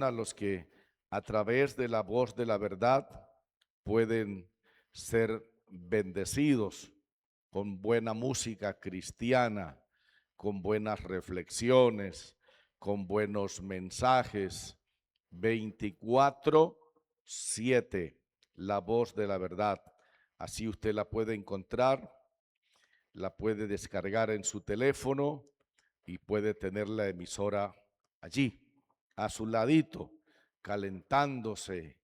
a los que a través de la voz de la verdad pueden ser bendecidos con buena música cristiana, con buenas reflexiones, con buenos mensajes. 24/7, la voz de la verdad. Así usted la puede encontrar, la puede descargar en su teléfono y puede tener la emisora allí, a su ladito, calentándose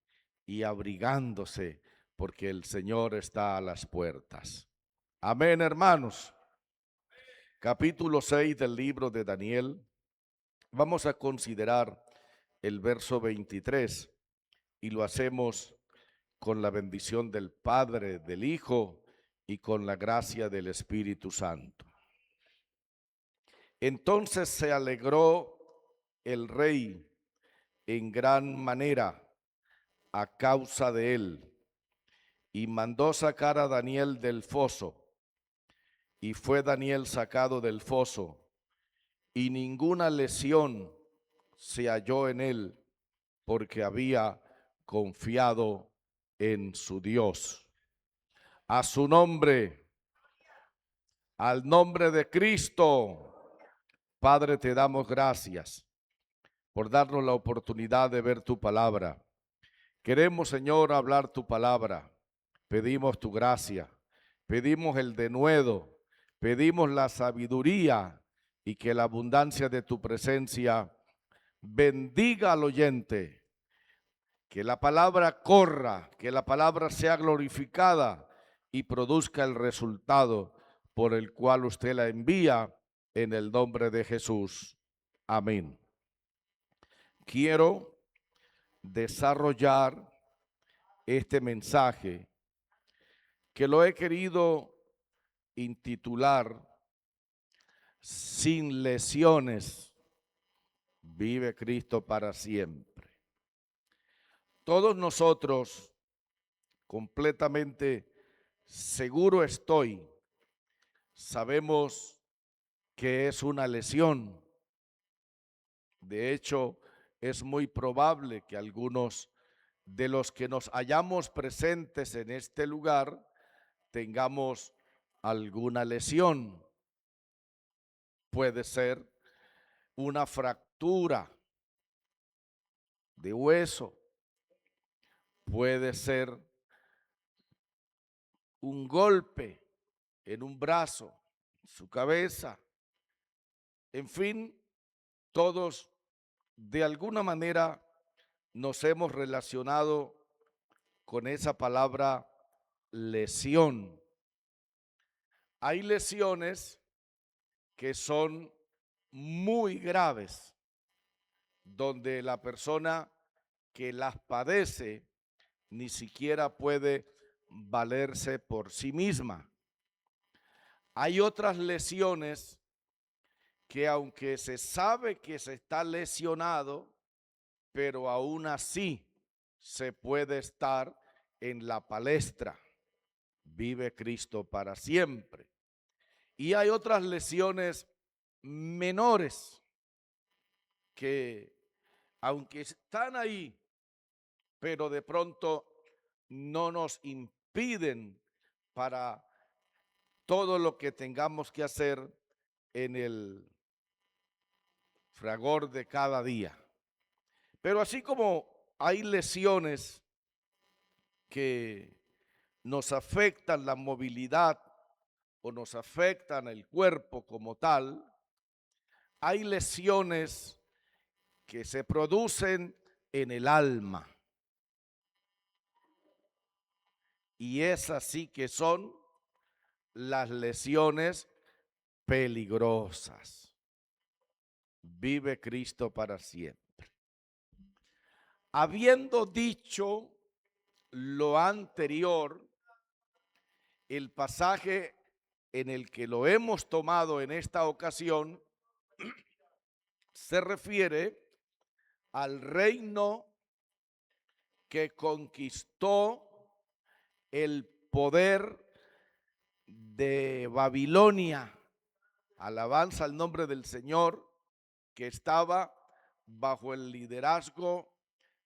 y abrigándose, porque el Señor está a las puertas. Amén, hermanos. Capítulo 6 del libro de Daniel. Vamos a considerar el verso 23 y lo hacemos con la bendición del Padre, del Hijo y con la gracia del Espíritu Santo. Entonces se alegró el rey en gran manera a causa de él, y mandó sacar a Daniel del foso. Y fue Daniel sacado del foso, y ninguna lesión se halló en él, porque había confiado en su Dios. A su nombre, al nombre de Cristo. Padre, te damos gracias por darnos la oportunidad de ver tu palabra. Queremos, Señor, hablar tu palabra. Pedimos tu gracia, pedimos el denuedo, pedimos la sabiduría y que la abundancia de tu presencia bendiga al oyente. Que la palabra corra, que la palabra sea glorificada y produzca el resultado por el cual usted la envía en el nombre de Jesús. Amén. Quiero desarrollar este mensaje que lo he querido intitular Sin lesiones, vive Cristo para siempre. Todos nosotros, completamente seguro estoy, sabemos que es una lesión. De hecho, es muy probable que algunos de los que nos hallamos presentes en este lugar tengamos alguna lesión. Puede ser una fractura de hueso, puede ser un golpe en un brazo, su cabeza, en fin, todos de alguna manera nos hemos relacionado con esa palabra lesión. Hay lesiones que son muy graves, donde la persona que las padece ni siquiera puede valerse por sí misma. Hay otras lesiones que aunque se sabe que se está lesionado, pero aún así se puede estar en la palestra. Vive Cristo para siempre. Y hay otras lesiones menores que aunque están ahí, pero de pronto no nos impiden para todo lo que tengamos que hacer en el fragor de cada día. Pero así como hay lesiones que nos afectan la movilidad o nos afectan el cuerpo como tal, hay lesiones que se producen en el alma. Y esas sí que son las lesiones peligrosas. Vive Cristo para siempre. Habiendo dicho lo anterior, el pasaje en el que lo hemos tomado en esta ocasión se refiere al reino que conquistó el poder de Babilonia. Alabanza al nombre del Señor, que estaba bajo el liderazgo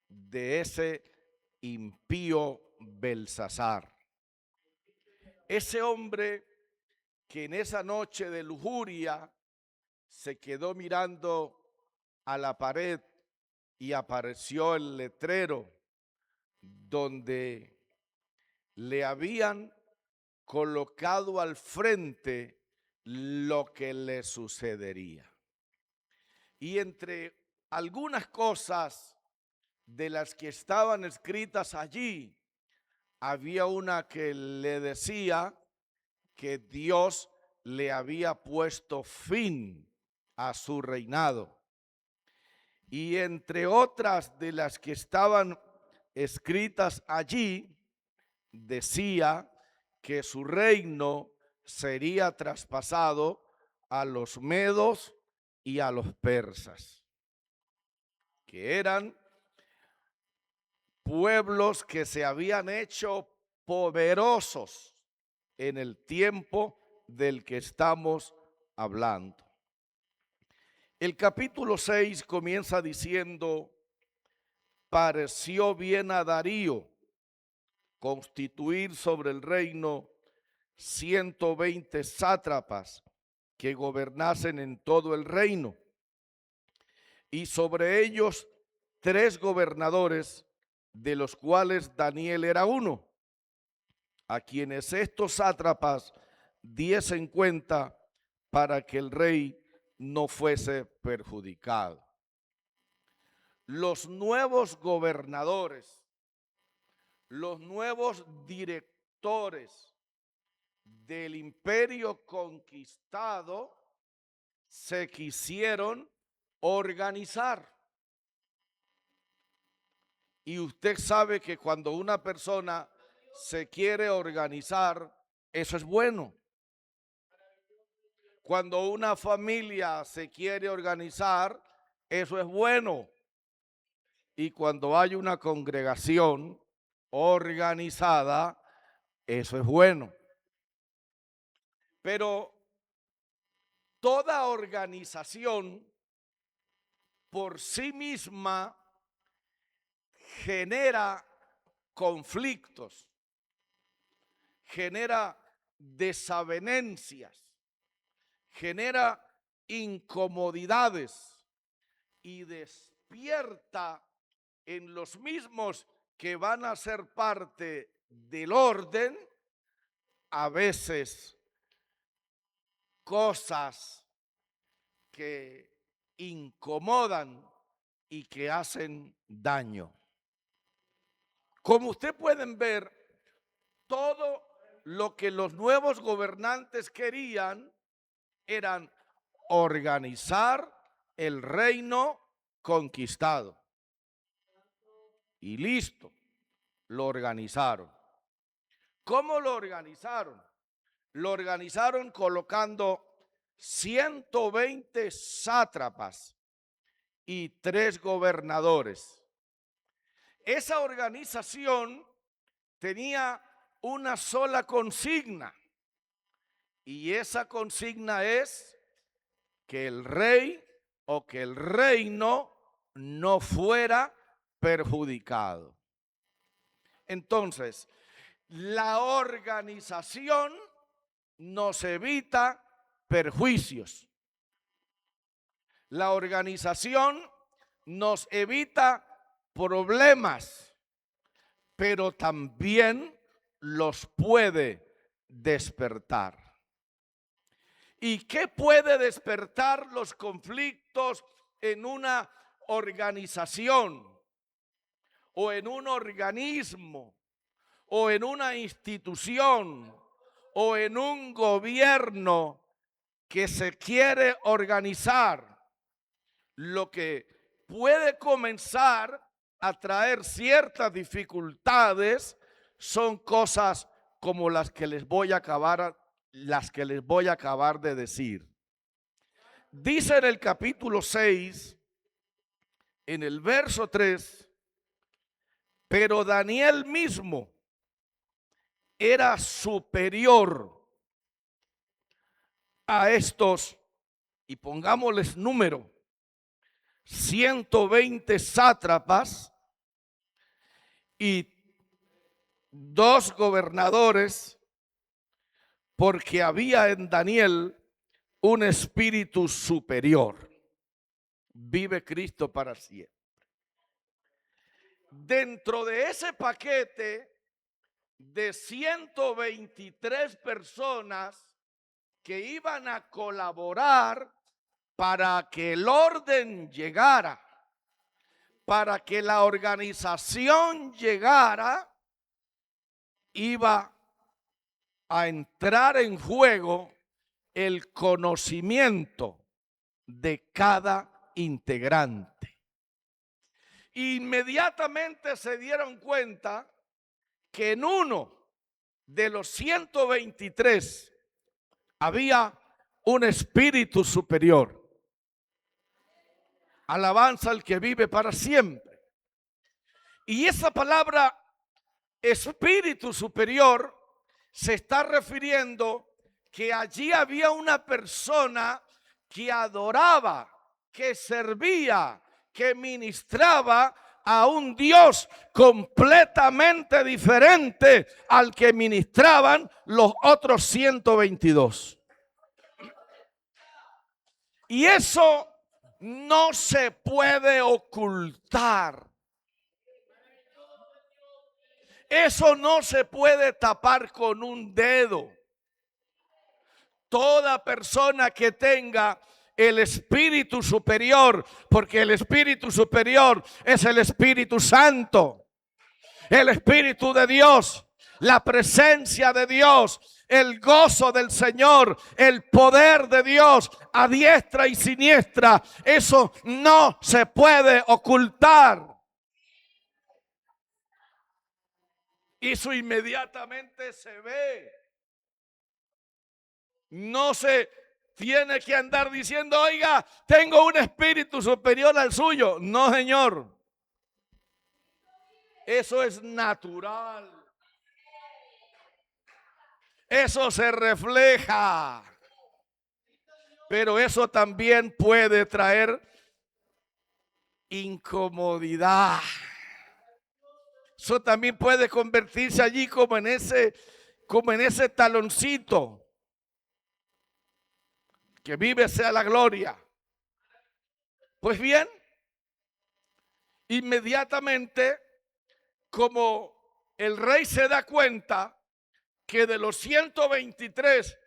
de ese impío Belsasar. Ese hombre que en esa noche de lujuria se quedó mirando a la pared y apareció el letrero donde le habían colocado al frente lo que le sucedería. Y entre algunas cosas de las que estaban escritas allí, había una que le decía que Dios le había puesto fin a su reinado. Y entre otras de las que estaban escritas allí, decía que su reino sería traspasado a los medos y a los persas, que eran pueblos que se habían hecho poderosos en el tiempo del que estamos hablando. El capítulo 6 comienza diciendo: pareció bien a Darío constituir sobre el reino 120 sátrapas que gobernasen en todo el reino, y sobre ellos 3 gobernadores, de los cuales Daniel era uno, a quienes estos sátrapas diesen cuenta para que el rey no fuese perjudicado. Los nuevos gobernadores, los nuevos directores del imperio conquistado se quisieron organizar. Y usted sabe que cuando una persona se quiere organizar, eso es bueno. Cuando una familia se quiere organizar, eso es bueno. Y cuando hay una congregación organizada, eso es bueno. Pero toda organización por sí misma genera conflictos, genera desavenencias, genera incomodidades y despierta en los mismos que van a ser parte del orden a veces cosas que incomodan y que hacen daño. Como ustedes pueden ver, todo lo que los nuevos gobernantes querían eran organizar el reino conquistado. Y listo, lo organizaron. ¿Cómo lo organizaron? Lo organizaron colocando 120 sátrapas y 3 gobernadores. Esa organización tenía una sola consigna, y esa consigna es que el rey o que el reino no fuera perjudicado. Entonces, la organización nos evita perjuicios. La organización nos evita problemas, pero también los puede despertar. ¿Y qué puede despertar los conflictos en una organización o en un organismo o en una institución o en un gobierno que se quiere organizar? Lo que puede comenzar a traer ciertas dificultades son cosas como las que les voy a acabar de decir. Dice en el capítulo 6, en el verso 3, pero Daniel mismo era superior a estos, y pongámosles número, 120 sátrapas y 2 gobernadores, porque había en Daniel un espíritu superior. Vive Cristo para siempre. Dentro de ese paquete de 123 personas que iban a colaborar para que el orden llegara, para que la organización llegara, iba a entrar en juego el conocimiento de cada integrante. Inmediatamente se dieron cuenta que en uno de los 123 había un espíritu superior. Alabanza al que vive para siempre. Y esa palabra espíritu superior se está refiriendo que allí había una persona que adoraba, que servía, que ministraba a un Dios completamente diferente al que ministraban los otros 122. Y eso no se puede ocultar. Eso no se puede tapar con un dedo. Toda persona que tenga el Espíritu Superior, porque el Espíritu Superior es el Espíritu Santo, el Espíritu de Dios, la presencia de Dios, el gozo del Señor, el poder de Dios a diestra y siniestra. Eso no se puede ocultar. Y eso inmediatamente se ve. No se tiene que andar diciendo, oiga, tengo un espíritu superior al suyo. No, señor. Eso es natural. Eso se refleja. Pero eso también puede traer incomodidad. Eso también puede convertirse allí como en ese taloncito. Que vive sea la gloria. Pues bien, inmediatamente, como el rey se da cuenta que de los 123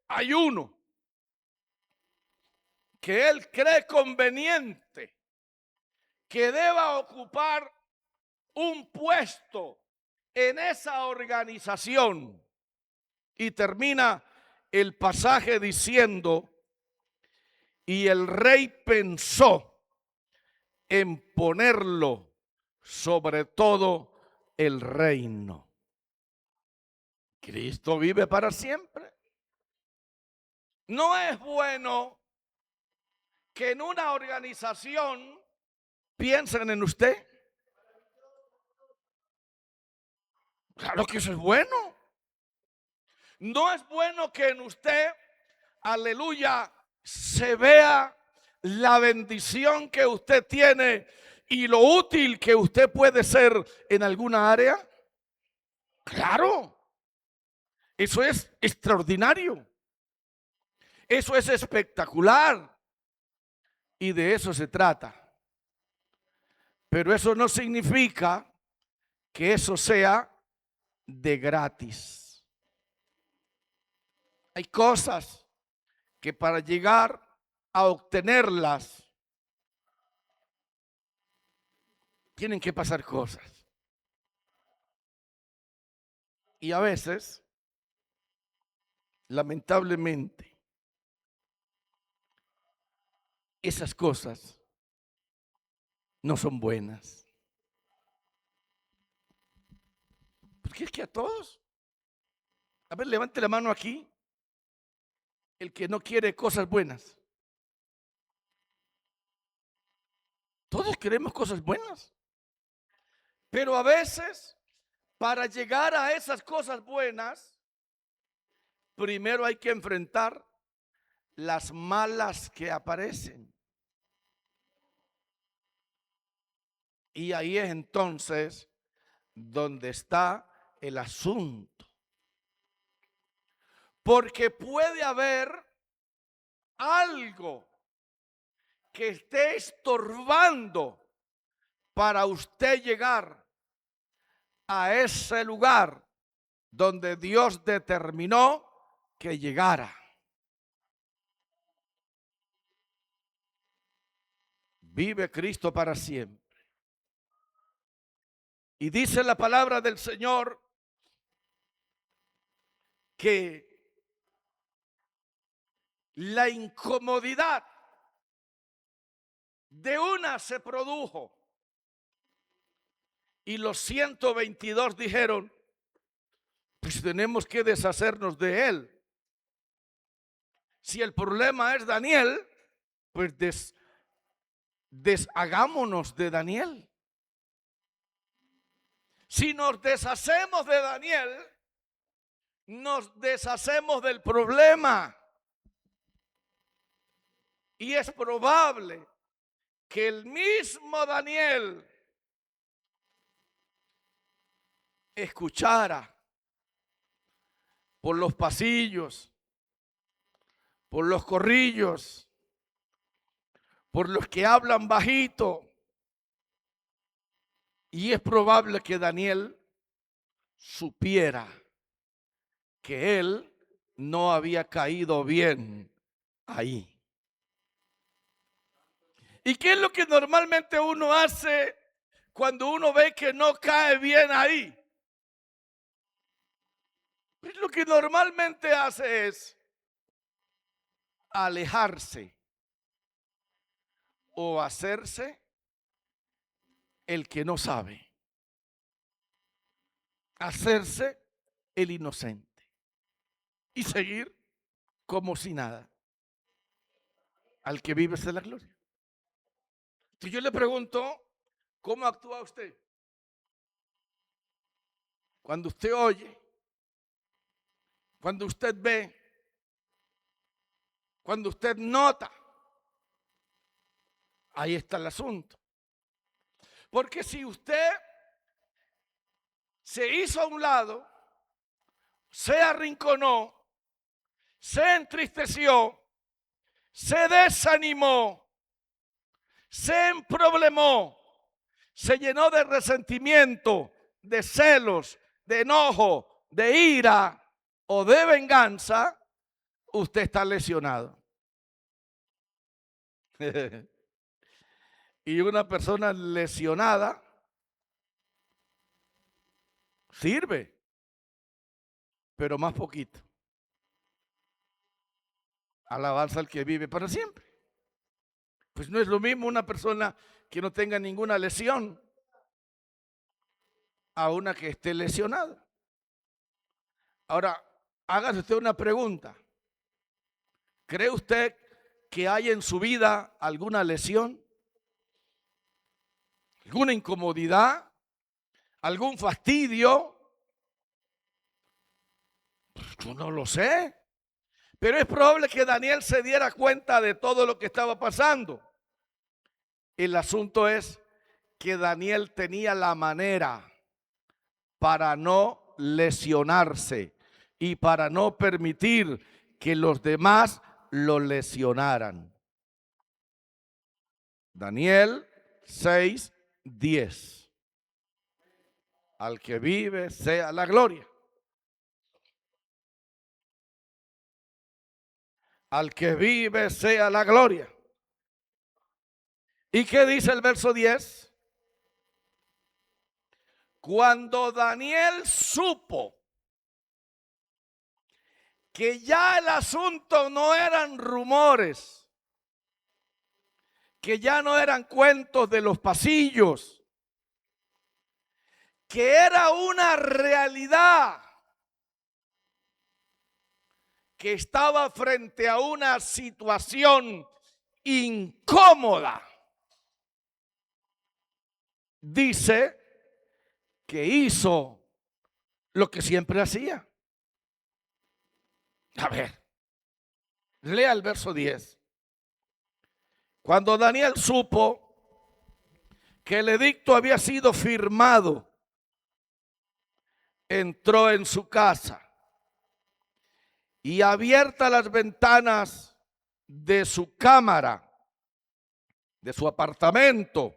hay uno que él cree conveniente que deba ocupar un puesto en esa organización, y termina el pasaje diciendo: y el rey pensó en ponerlo sobre todo el reino. Cristo vive para siempre. No es bueno que en una organización piensen en usted. Claro que eso es bueno. No es bueno que en usted, aleluya, se vea la bendición que usted tiene y lo útil que usted puede ser en alguna área. Claro, eso es extraordinario. Eso es espectacular. Y de eso se trata. Pero eso no significa que eso sea de gratis. Hay cosas que para llegar a obtenerlas tienen que pasar cosas. Y a veces, lamentablemente, esas cosas no son buenas. Porque es que a todos. A ver, levante la mano aquí el que no quiere cosas buenas. Todos queremos cosas buenas. Pero a veces, para llegar a esas cosas buenas, primero hay que enfrentar las malas que aparecen. Y ahí es entonces donde está el asunto. Porque puede haber algo que esté estorbando para usted llegar a ese lugar donde Dios determinó que llegara. Vive Cristo para siempre. Y dice la palabra del Señor que la incomodidad de una se produjo y los 122 dijeron, pues tenemos que deshacernos de él. Si el problema es Daniel, pues deshagámonos de Daniel. Si nos deshacemos de Daniel, nos deshacemos del problema. Y es probable que el mismo Daniel escuchara por los pasillos, por los corrillos, por los que hablan bajito. Y es probable que Daniel supiera que él no había caído bien ahí. ¿Y qué es lo que normalmente uno hace cuando uno ve que no cae bien ahí? Pues lo que normalmente hace es alejarse o hacerse el que no sabe, hacerse el inocente y seguir como si nada. Al que vive es de la gloria. Si yo le pregunto, ¿cómo actúa usted? Cuando usted oye, cuando usted ve, cuando usted nota, ahí está el asunto. Porque si usted se hizo a un lado, se arrinconó, se entristeció, se desanimó, se emproblemó, se llenó de resentimiento, de celos, de enojo, de ira o de venganza, usted está lesionado. Y una persona lesionada sirve, pero más poquito. Alabanza al que vive para siempre. Pues no es lo mismo una persona que no tenga ninguna lesión a una que esté lesionada. Ahora, hágase usted una pregunta. ¿Cree usted que hay en su vida alguna lesión? ¿Alguna incomodidad? ¿Algún fastidio? Yo no lo sé. Pero es probable que Daniel se diera cuenta de todo lo que estaba pasando. El asunto es que Daniel tenía la manera para no lesionarse y para no permitir que los demás lo lesionaran. Daniel 6:10. Al que vive sea la gloria. Al que vive sea la gloria. ¿Y qué dice el verso 10? Cuando Daniel supo que ya el asunto no eran rumores, que ya no eran cuentos de los pasillos, que era una realidad, que estaba frente a una situación incómoda, dice que hizo lo que siempre hacía. A ver, lea el verso 10. Cuando Daniel supo que el edicto había sido firmado, entró en su casa y abiertas las ventanas de su cámara, de su apartamento,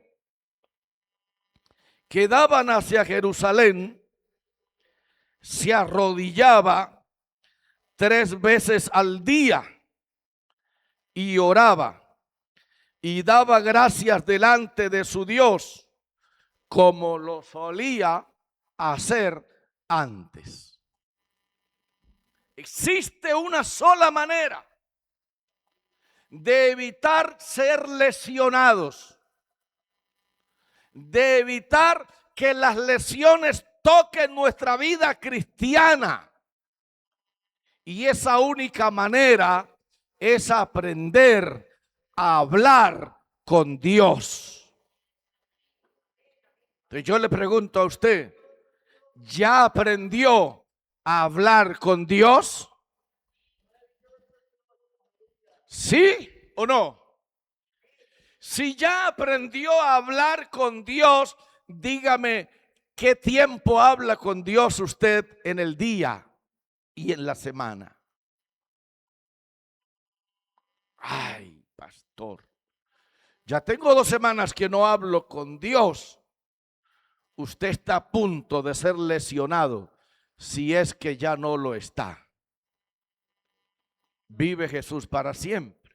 que daban hacia Jerusalén, se arrodillaba 3 veces al día y oraba y daba gracias delante de su Dios, como lo solía hacer antes. Existe una sola manera de evitar ser lesionados, de evitar que las lesiones toquen nuestra vida cristiana. Y esa única manera es aprender a hablar con Dios. Entonces yo le pregunto a usted, ¿ya aprendió a hablar con Dios? ¿Sí o no? Si ya aprendió a hablar con Dios, dígame, ¿qué tiempo habla con Dios usted en el día y en la semana? Ay, pastor, ya tengo 2 semanas que no hablo con Dios. Usted está a punto de ser lesionado, si es que ya no lo está. Vive Jesús para siempre.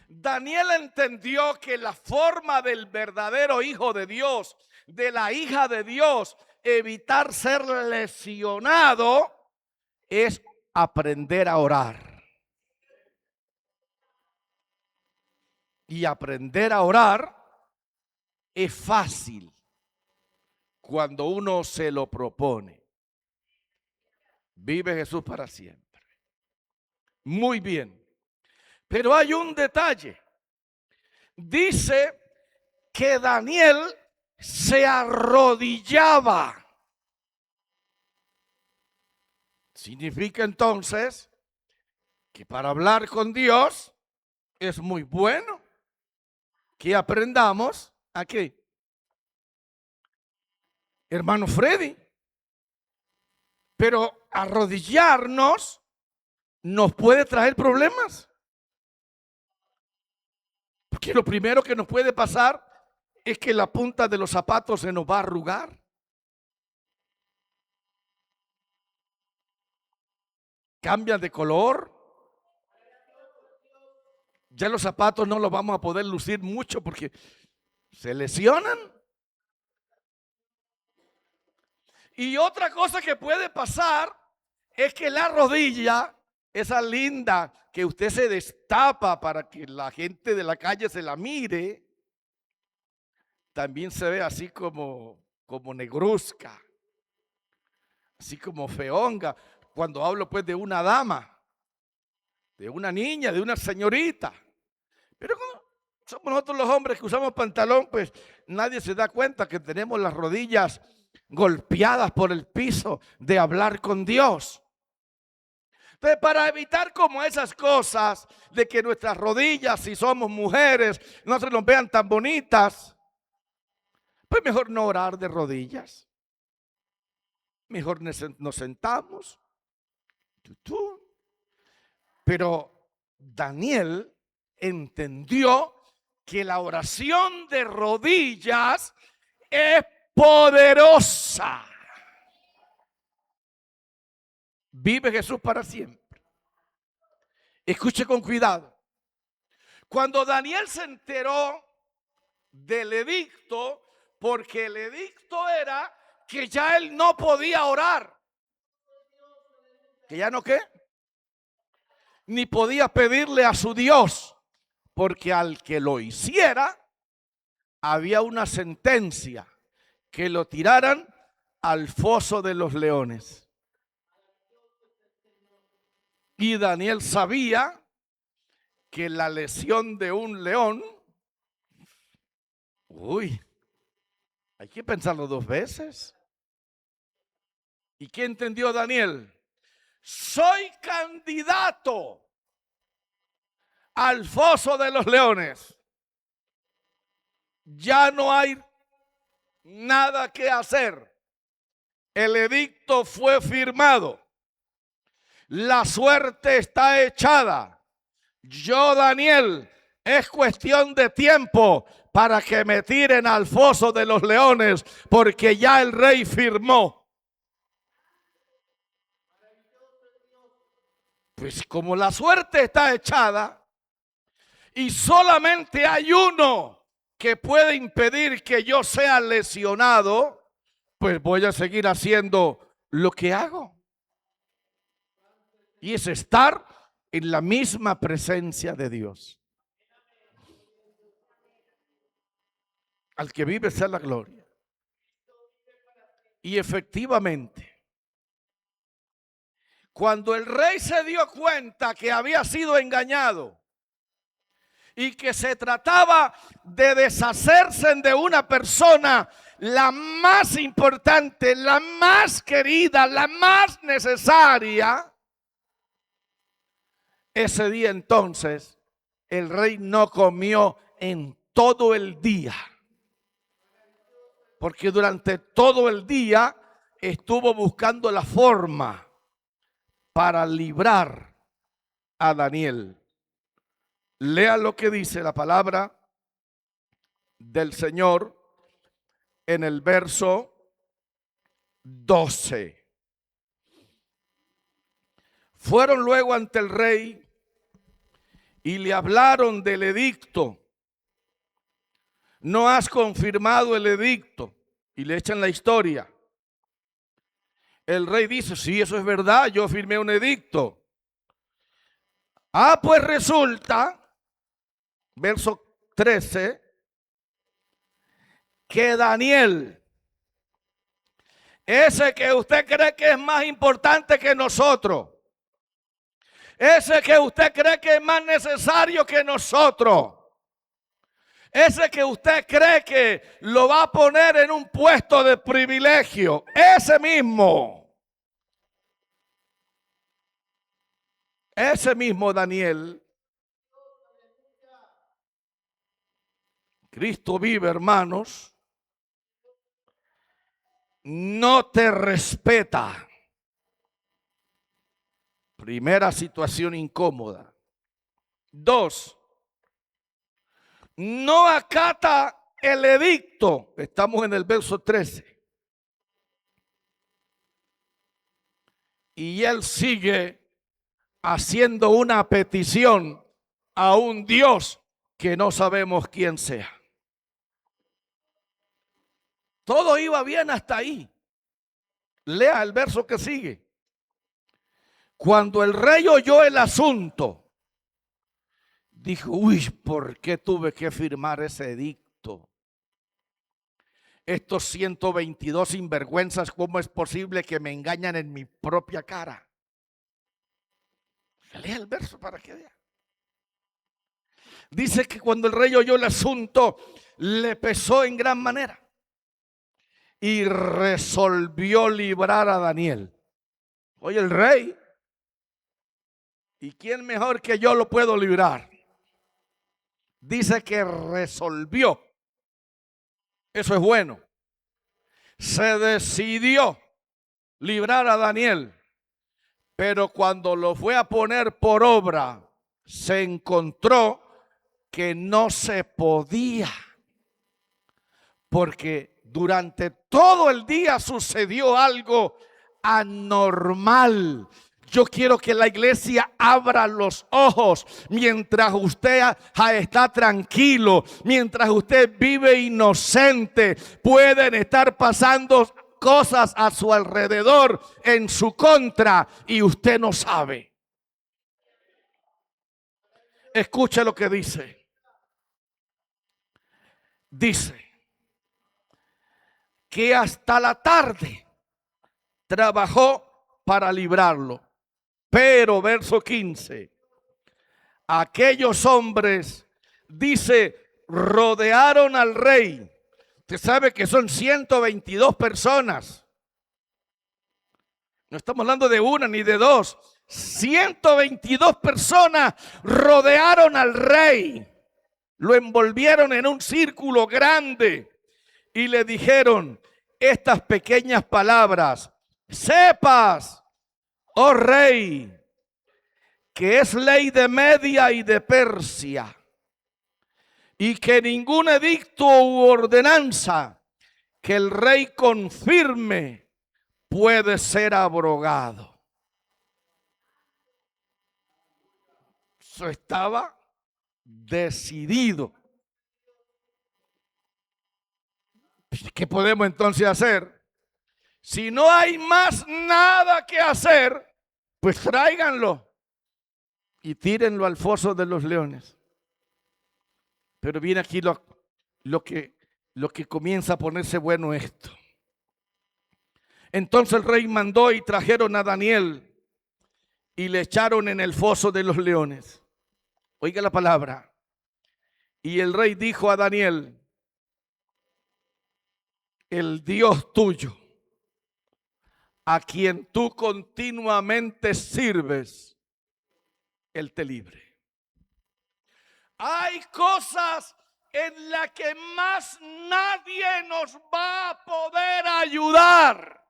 Daniel entendió que la forma del verdadero hijo de Dios, de la hija de Dios, evitar ser lesionado, es aprender a orar. Y aprender a orar es fácil cuando uno se lo propone. Vive Jesús para siempre. Muy bien. Pero hay un detalle. Dice que Daniel se arrodillaba. Significa entonces que para hablar con Dios es muy bueno que aprendamos a qué. Hermano Freddy, pero arrodillarnos nos puede traer problemas. Porque lo primero que nos puede pasar es que la punta de los zapatos se nos va a arrugar. Cambian de color. Ya los zapatos no los vamos a poder lucir mucho porque se lesionan. Y otra cosa que puede pasar es que la rodilla, esa linda que usted se destapa para que la gente de la calle se la mire, también se ve así como negruzca, así como feonga. Cuando hablo pues de una dama, de una niña, de una señorita. Pero como somos nosotros los hombres que usamos pantalón, pues nadie se da cuenta que tenemos las rodillas golpeadas por el piso de hablar con Dios. Entonces, para evitar como esas cosas de que nuestras rodillas, si somos mujeres, no se nos vean tan bonitas, pues mejor no orar de rodillas. Mejor nos sentamos. Pero Daniel entendió que la oración de rodillas es poderosa. Vive Jesús para siempre. Escuche con cuidado. Cuando Daniel se enteró del edicto, porque el edicto era que ya él no podía orar. ¿Que ya no qué? Ni podía pedirle a su Dios, porque al que lo hiciera, había una sentencia, que lo tiraran al foso de los leones. Y Daniel sabía que la lesión de un león, hay que pensarlo 2 veces. ¿Y qué entendió Daniel? Soy candidato al foso de los leones. ya no hay nada que hacer. El edicto fue firmado. La suerte está echada. Yo, Daniel, es cuestión de tiempo para que me tiren al foso de los leones, porque ya el rey firmó. Pues como la suerte está echada y solamente hay uno que puede impedir que yo sea lesionado, pues voy a seguir haciendo lo que hago. Y es estar en la misma presencia de Dios. Al que vive sea la gloria. Y efectivamente, cuando el rey se dio cuenta que había sido engañado y que se trataba de deshacerse de una persona, la más importante, la más querida, la más necesaria, ese día entonces el rey no comió en todo el día. Porque durante todo el día estuvo buscando la forma para librar a Daniel. Lea lo que dice la palabra del Señor en el verso 12. Fueron luego ante el rey y le hablaron del edicto. No has confirmado el edicto. Y le echan la historia. El rey dice, sí, eso es verdad, yo firmé un edicto. Pues resulta, verso 13, que Daniel, ese que usted cree que es más importante que nosotros, ese que usted cree que es más necesario que nosotros, ese que usted cree que lo va a poner en un puesto de privilegio, ese mismo Daniel, Cristo vive, hermanos, no te respeta. Primera situación incómoda. 2, no acata el edicto. Estamos en el verso 13. Y él sigue haciendo una petición a un Dios que no sabemos quién sea. Todo iba bien hasta ahí. Lea el verso que sigue. Cuando el rey oyó el asunto, dijo, uy, ¿por qué tuve que firmar ese edicto? Estos 122 sinvergüenzas, ¿cómo es posible que me engañan en mi propia cara? Lea el verso para que vea. Dice que cuando el rey oyó el asunto, le pesó en gran manera y resolvió librar a Daniel. Oye, el rey, ¿y quién mejor que yo lo puedo librar? Dice que resolvió. Eso es bueno. Se decidió librar a Daniel, pero cuando lo fue a poner por obra, se encontró que no se podía, porque durante todo el día sucedió algo anormal. Yo quiero que la iglesia abra los ojos mientras usted está tranquilo, mientras usted vive inocente. Pueden estar pasando cosas a su alrededor en su contra y usted no sabe. Escuche lo que dice. Dice que hasta la tarde trabajó para librarlo. Pero, verso 15, aquellos hombres, dice, rodearon al rey. Usted sabe que son 122 personas. No estamos hablando de una ni de dos. 122 personas rodearon al rey. lo envolvieron en un círculo grande y le dijeron estas pequeñas palabras: sepas, oh rey, que es ley de Media y de Persia, y que ningún edicto u ordenanza que el rey confirme puede ser abrogado. Eso estaba decidido. ¿Qué podemos entonces hacer? Si no hay más nada que hacer, pues tráiganlo y tírenlo al foso de los leones. Pero viene aquí lo que comienza a ponerse bueno esto. Entonces el rey mandó y trajeron a Daniel y le echaron en el foso de los leones. Oiga la palabra. Y el rey dijo a Daniel: el Dios tuyo, a quien tú continuamente sirves, Él te libre. Hay cosas en las que más nadie nos va a poder ayudar.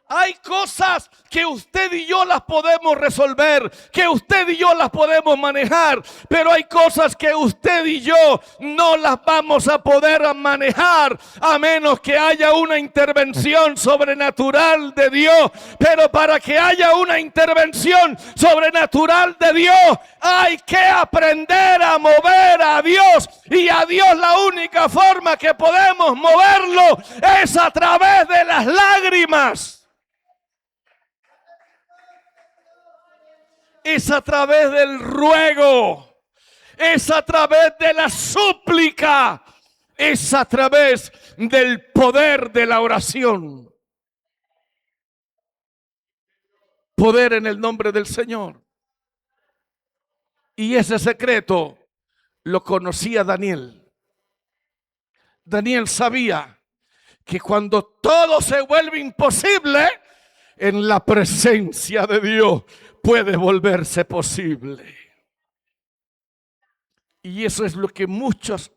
Hay cosas que usted y yo las podemos resolver, que usted y yo las podemos manejar, pero hay cosas que usted y yo no las vamos a poder manejar a menos que haya una intervención sobrenatural de Dios. Pero para que haya una intervención sobrenatural de Dios, hay que aprender a mover a Dios, y a Dios la única forma que podemos moverlo es a través de las lágrimas. Es a través del ruego, es a través de la súplica, es a través del poder de la oración. Poder en el nombre del Señor. Y ese secreto lo conocía Daniel. Daniel sabía que cuando todo se vuelve imposible, en la presencia de Dios puede volverse posible. Y eso es lo que muchas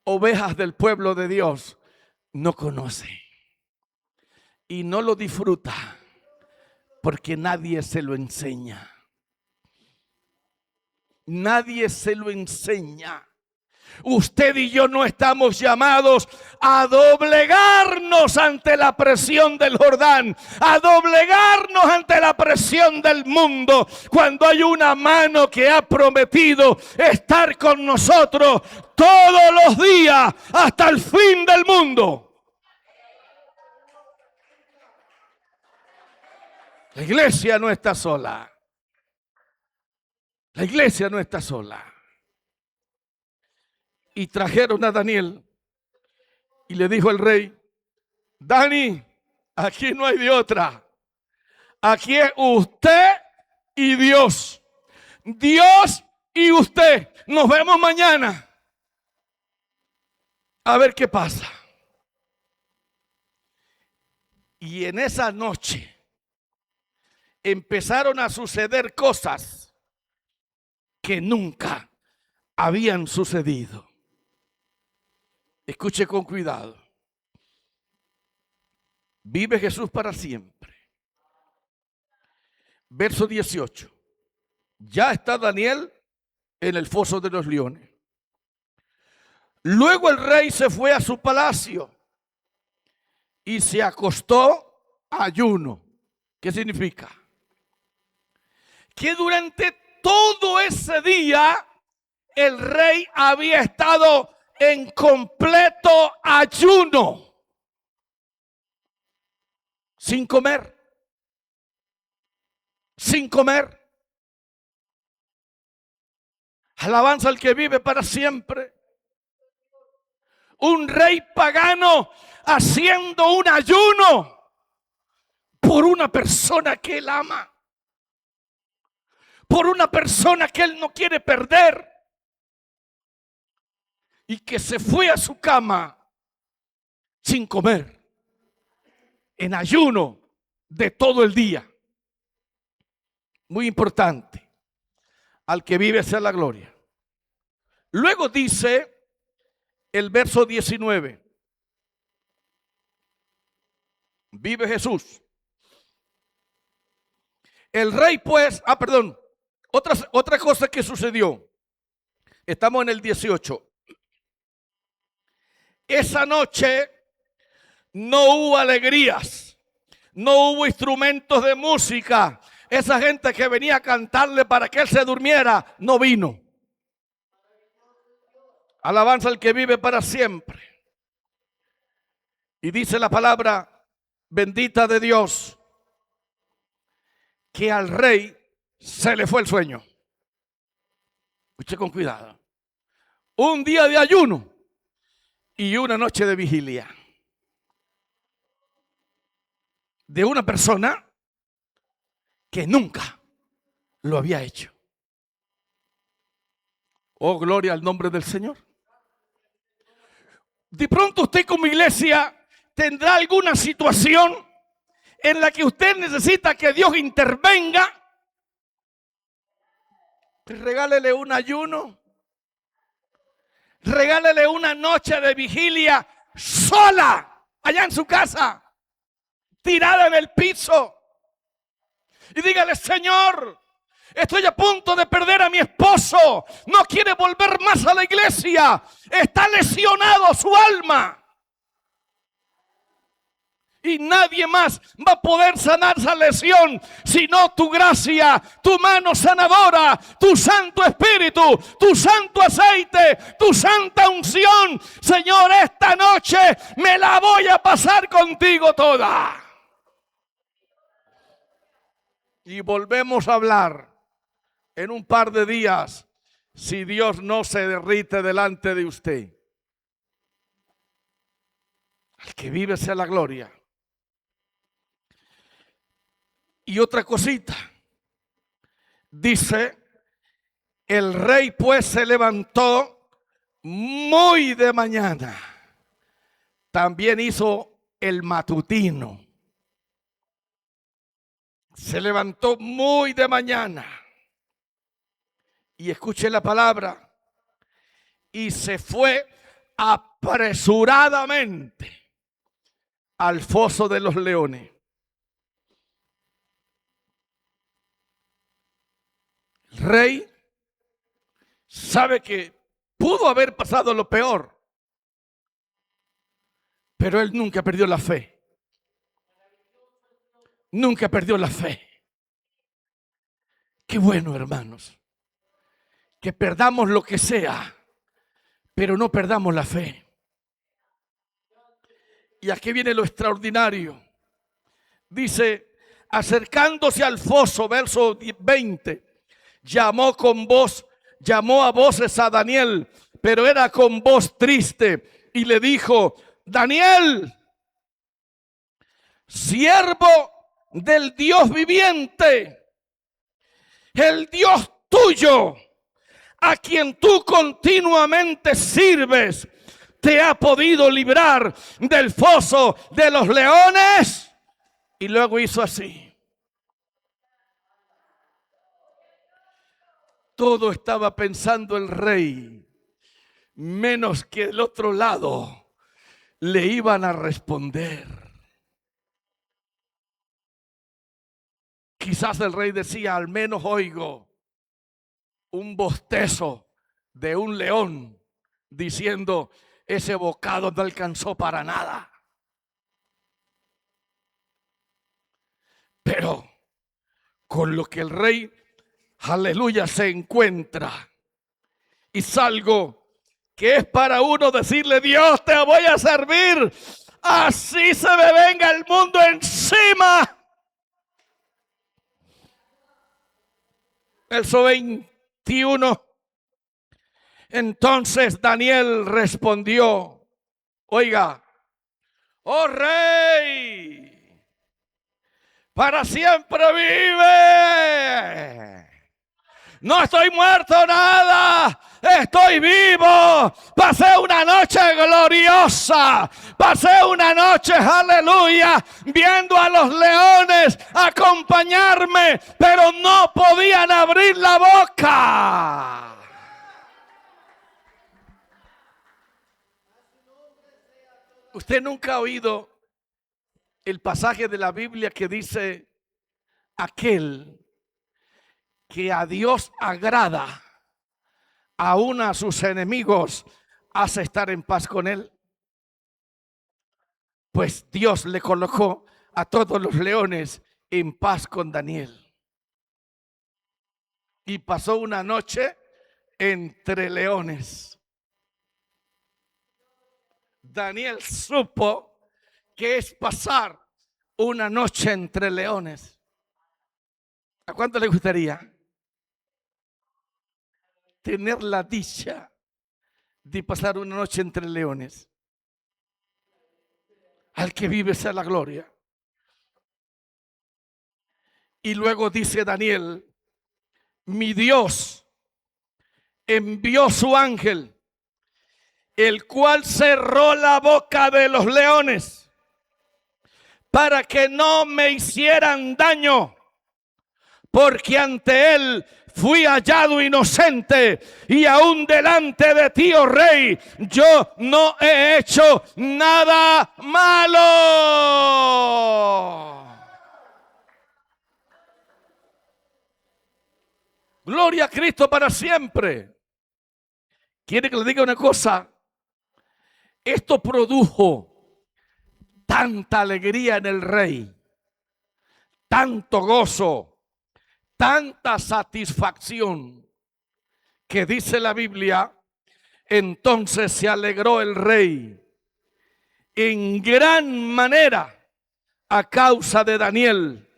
ovejas del pueblo de Dios no conocen. Y no lo disfruta porque nadie se lo enseña. Nadie se lo enseña. Usted y yo no estamos llamados a doblegarnos ante la presión del Jordán, a doblegarnos ante la presión del mundo, cuando hay una mano que ha prometido estar con nosotros todos los días hasta el fin del mundo. La iglesia no está sola. La iglesia no está sola. Y trajeron a Daniel y le dijo el rey: Dani, aquí no hay de otra. Aquí es usted y Dios. Dios y usted. Nos vemos mañana. A ver qué pasa. Y en esa noche empezaron a suceder cosas que nunca habían sucedido. Escuche con cuidado. Vive Jesús para siempre. Verso 18. Ya está Daniel en el foso de los leones. Luego el rey se fue a su palacio y se acostó ayuno. ¿Qué significa? Que durante todo ese día el rey había estado en completo ayuno, sin comer, sin comer. Alabanza al que vive para siempre. Un rey pagano haciendo un ayuno por una persona que él ama, por una persona que él no quiere perder, y que se fue a su cama sin comer, en ayuno de todo el día. Muy importante. Al que vive sea la gloria. Luego dice el verso 19. Vive Jesús. El rey pues, otra cosa que sucedió. Estamos en el 18. Esa noche no hubo alegrías, no hubo instrumentos de música. Esa gente que venía a cantarle para que él se durmiera, no vino. Alabanza al que vive para siempre. Y dice la palabra bendita de Dios, que al rey se le fue el sueño. Escuche con cuidado. Un día de ayuno y una noche de vigilia. De una persona que nunca lo había hecho. Oh, gloria al nombre del Señor. De pronto usted como iglesia tendrá alguna situación en la que usted necesita que Dios intervenga. Regálele un ayuno. Regálele una noche de vigilia sola, allá en su casa, tirada en el piso. Y dígale: Señor, estoy a punto de perder a mi esposo. No quiere volver más a la iglesia. Está lesionado su alma. Y nadie más va a poder sanar esa lesión, sino tu gracia, tu mano sanadora, tu Santo Espíritu, tu santo aceite, tu santa unción. Señor, esta noche me la voy a pasar contigo toda. Y volvemos a hablar en un par de días, si Dios no se derrite delante de usted. Al que vive sea la gloria. Y otra cosita, dice, el rey pues se levantó muy de mañana. También hizo el matutino. Se levantó muy de mañana. Y escuche la palabra. Y se fue apresuradamente al foso de los leones. El rey sabe que pudo haber pasado lo peor, pero él nunca perdió la fe. Nunca perdió la fe. Qué bueno, hermanos, que perdamos lo que sea, pero no perdamos la fe. Y aquí viene lo extraordinario. Dice, acercándose al foso, verso 20, llamó a voces a Daniel, pero era con voz triste, y le dijo: Daniel, siervo del Dios viviente, el Dios tuyo, a quien tú continuamente sirves, ¿te ha podido librar del foso de los leones? Y luego hizo así. Todo estaba pensando el rey, menos que del otro lado le iban a responder. Quizás el rey decía: al menos oigo un bostezo de un león diciendo: ese bocado no alcanzó para nada. Pero con lo que el rey, aleluya, se encuentra, y salgo que es para uno decirle: Dios, te voy a servir, así se me venga el mundo encima. Verso 21. Entonces Daniel respondió: oiga, oh rey, para siempre vive. No estoy muerto nada, estoy vivo. Pasé una noche gloriosa, pasé una noche, aleluya, viendo a los leones acompañarme, pero no podían abrir la boca. Usted nunca ha oído el pasaje de la Biblia que dice: aquel que a Dios agrada, aún a sus enemigos hace estar en paz con él. Pues Dios le colocó a todos los leones en paz con Daniel. Y pasó una noche entre leones. Daniel supo que es pasar una noche entre leones. ¿A cuánto le gustaría tener la dicha de pasar una noche entre leones? Al que vive sea la gloria. Y luego dice Daniel: mi Dios envió su ángel, el cual cerró la boca de los leones para que no me hicieran daño, porque ante él fui hallado inocente, y aún delante de ti, oh rey, yo no he hecho nada malo. Gloria a Cristo para siempre. ¿Quiere que le diga una cosa? Esto produjo tanta alegría en el rey, tanto gozo, tanta satisfacción, que dice la Biblia: entonces se alegró el rey en gran manera a causa de Daniel,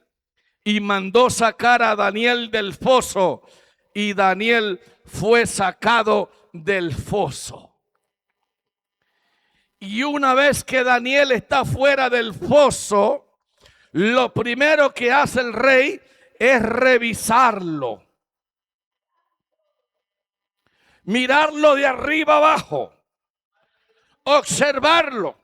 y mandó sacar a Daniel del foso, y Daniel fue sacado del foso. Y una vez que Daniel está fuera del foso, lo primero que hace el rey es revisarlo, mirarlo de arriba abajo, observarlo.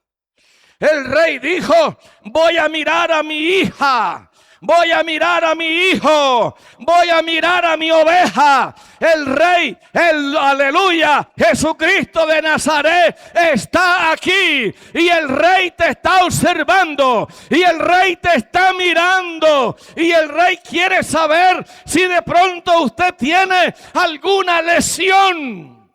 El rey dijo: voy a mirar a mi hija, voy a mirar a mi hijo, voy a mirar a mi oveja. El rey, aleluya, Jesucristo de Nazaret está aquí, y el rey te está observando, y el rey te está mirando, y el rey quiere saber si de pronto usted tiene alguna lesión.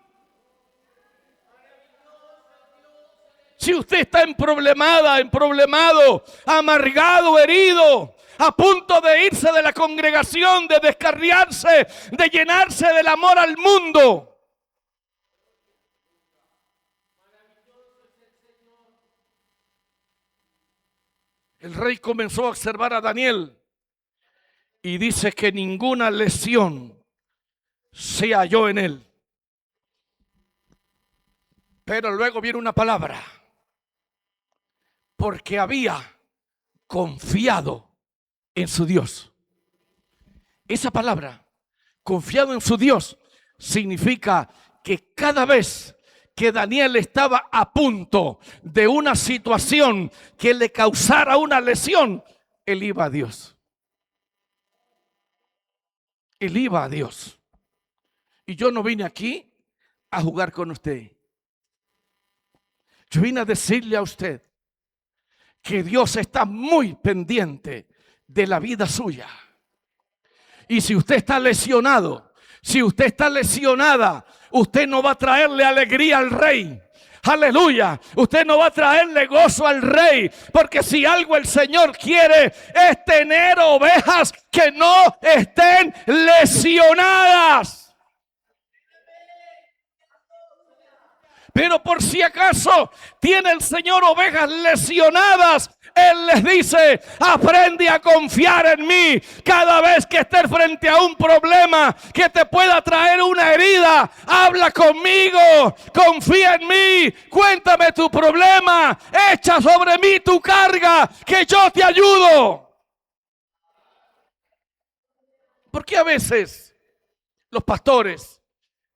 Si usted está emproblemado, amargado, herido, a punto de irse de la congregación, de descarriarse, de llenarse del amor al mundo. El rey comenzó a observar a Daniel y dice que ninguna lesión se halló en él. Pero luego viene una palabra: porque había confiado en su Dios. Esa palabra, confiado en su Dios, significa que cada vez que Daniel estaba a punto de una situación que le causara una lesión, él iba a Dios. Él iba a Dios. Y yo no vine aquí a jugar con usted. Yo vine a decirle a usted que Dios está muy pendiente de la vida suya. Y si usted está lesionado, si usted está lesionada, usted no va a traerle alegría al rey. Aleluya, usted no va a traerle gozo al rey, porque si algo el Señor quiere es tener ovejas que no estén lesionadas. Pero por si acaso tiene el Señor ovejas lesionadas, Él les dice: aprende a confiar en mí. Cada vez que estés frente a un problema que te pueda traer una herida, habla conmigo, confía en mí, cuéntame tu problema, echa sobre mí tu carga, que yo te ayudo. Porque a veces los pastores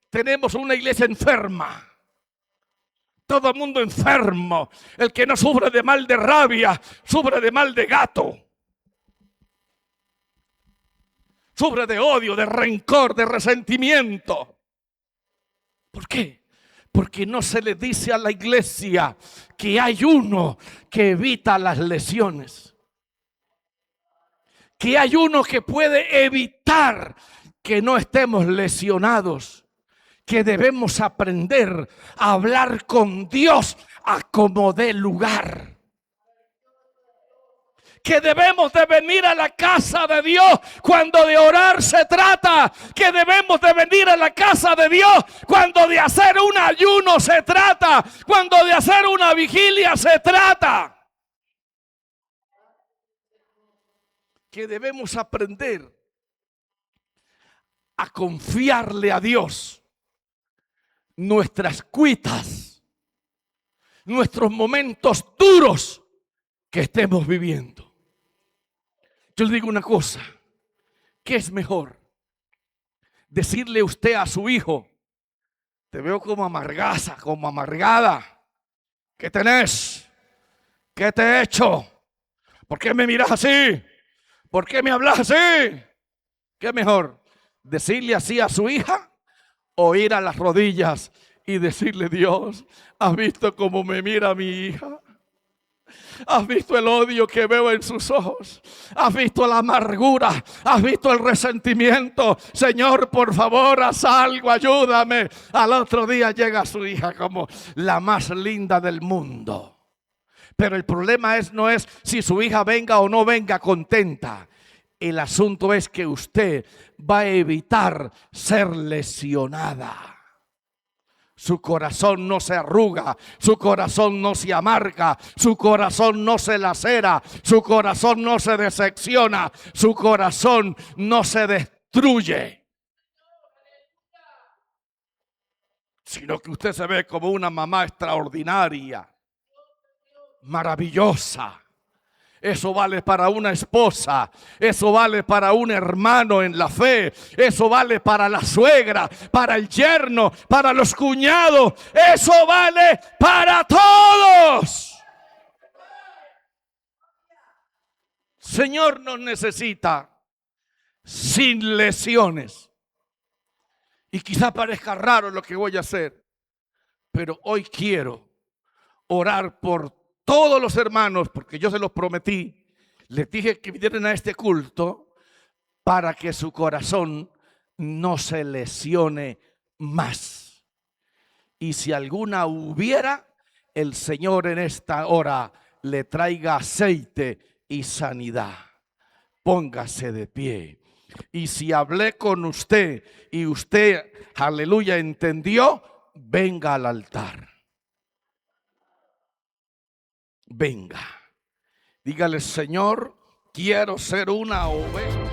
tenemos una iglesia enferma. Todo el mundo enfermo. El que no sufre de mal de rabia, sufre de mal de gato. Sufre de odio, de rencor, de resentimiento. ¿Por qué? Porque no se le dice a la iglesia que hay uno que evita las lesiones, que hay uno que puede evitar que no estemos lesionados, que debemos aprender a hablar con Dios a como dé lugar, que debemos de venir a la casa de Dios cuando de orar se trata, que debemos de venir a la casa de Dios cuando de hacer un ayuno se trata, cuando de hacer una vigilia se trata, que debemos aprender a confiarle a Dios nuestras cuitas, nuestros momentos duros que estemos viviendo. Yo le digo una cosa, ¿qué es mejor? Decirle usted a su hijo: te veo como amargaza, como amargada. ¿Qué tenés? ¿Qué te he hecho? ¿Por qué me miras así? ¿Por qué me hablas así? ¿Qué es mejor? ¿Decirle así a su hija o ir a las rodillas y decirle: Dios, ¿has visto cómo me mira mi hija? ¿Has visto el odio que veo en sus ojos? ¿Has visto la amargura? ¿Has visto el resentimiento? Señor, por favor, haz algo, ayúdame. Al otro día llega su hija como la más linda del mundo. Pero el problema no es si su hija venga o no venga contenta. El asunto es que usted va a evitar ser lesionada. Su corazón no se arruga, su corazón no se amarga, su corazón no se lacera, su corazón no se decepciona, su corazón no se destruye. Sino que usted se ve como una mamá extraordinaria, maravillosa. Eso vale para una esposa, eso vale para un hermano en la fe, eso vale para la suegra, para el yerno, para los cuñados, eso vale para todos. Señor nos necesita sin lesiones. Y quizá parezca raro lo que voy a hacer, pero hoy quiero orar por todos los hermanos, porque yo se los prometí, les dije que vinieran a este culto para que su corazón no se lesione más. Y si alguna hubiera, el Señor en esta hora le traiga aceite y sanidad. Póngase de pie. Y si hablé con usted y usted, aleluya, entendió, venga al altar. Venga, dígale: Señor, quiero ser una oveja.